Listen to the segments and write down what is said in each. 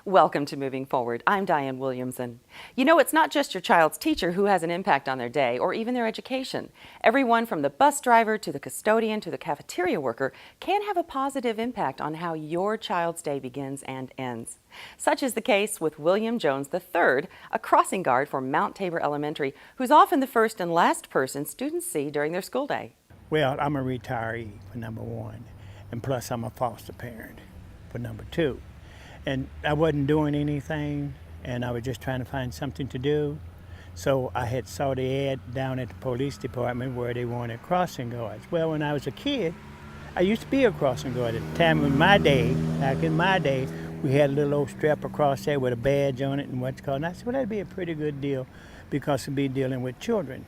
Welcome to Moving Forward. I'm Diane Williamson. You know, it's not just your child's teacher who has an impact on their day or even their education. Everyone from the bus driver to the custodian to the cafeteria worker can have a positive impact on how your child's day begins and ends. Such is the case with William Jones III, a crossing guard for Mount Tabor Elementary, who's often the first and last person students see during their school day. Well, I'm a retiree for number one, and plus I'm a foster parent for number two. And I wasn't doing anything, and I was just trying to find something to do. So I had saw the ad down at the police department where they wanted crossing guards. Well, when I was a kid, I used to be a crossing guard. At the time in my day, back in my day, we had a little old strap across there with a badge on it and what's called. And I said, well, that'd be a pretty good deal because we'd be dealing with children.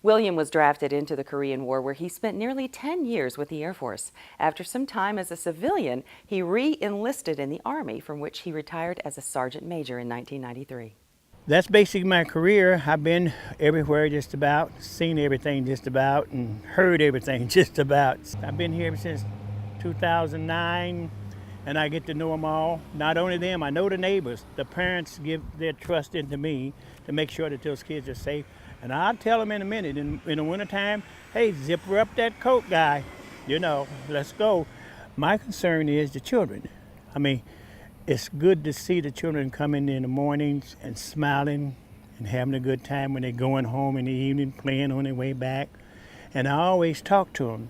William was drafted into the Korean War, where he spent nearly 10 years with the Air Force. After some time as a civilian, he re-enlisted in the Army, from which he retired as a sergeant major in 1993. That's basically my career. I've been everywhere just about, seen everything just about, and heard everything just about. I've been here since 2009, and I get to know them all. Not only them, I know the neighbors. The parents give their trust into me to make sure that those kids are safe. And I'll tell them in a minute, in the wintertime, hey, zipper up that coat, guy. You know, let's go. My concern is the children. I mean, it's good to see the children coming in the mornings and smiling and having a good time when they're going home in the evening, playing on their way back. And I always talk to them.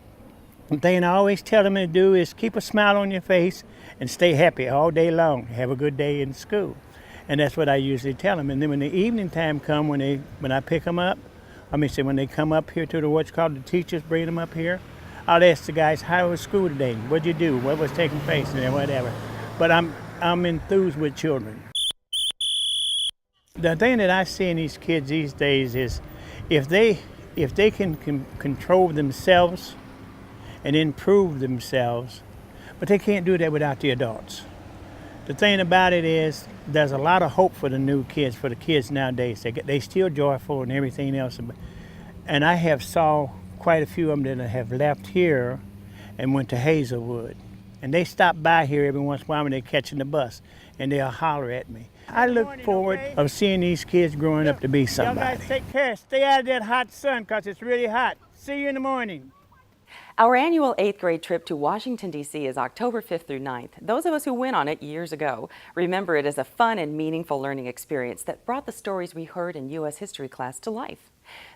The thing I always tell them to do is keep a smile on your face and stay happy all day long. Have a good day in school. And that's what I usually tell them. And then when the evening time comes, when I pick them up, when they come up here to the teachers bring them up here, I'll ask the guys, how was school today? What'd you do? What was taking place? And whatever. But I'm enthused with children. The thing that I see in these kids these days is if they can control themselves and improve themselves, but they can't do that without the adults. The thing about it is there's a lot of hope for the new kids, for the kids nowadays. They still joyful and everything else. And I have saw quite a few of them that have left here and went to Hazelwood. And they stop by here every once in a while when they're catching the bus, and they'll holler at me. I look forward of seeing these kids growing up to be somebody. Y'all guys take care. Stay out of that hot sun because it's really hot. See you in the morning. Our annual 8th grade trip to Washington, D.C. is October 5th through 9th. Those of us who went on it years ago remember it as a fun and meaningful learning experience that brought the stories we heard in U.S. history class to life.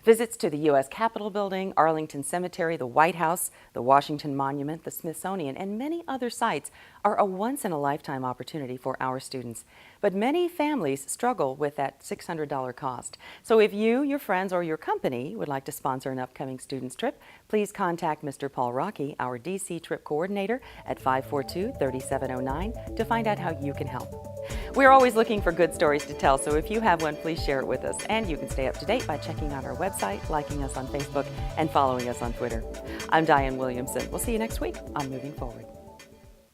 Visits to the U.S. Capitol Building, Arlington Cemetery, the White House, the Washington Monument, the Smithsonian, and many other sites are a once-in-a-lifetime opportunity for our students. But many families struggle with that $600 cost. So if you, your friends, or your company would like to sponsor an upcoming students trip, please contact Mr. Paul Rocky, our D.C. trip coordinator, at 542-3709 to find out how you can help. We're always looking for good stories to tell, so if you have one, please share it with us. And you can stay up to date by checking out our website, liking us on Facebook, and following us on Twitter. I'm Diane Williamson. We'll see you next week on Moving Forward.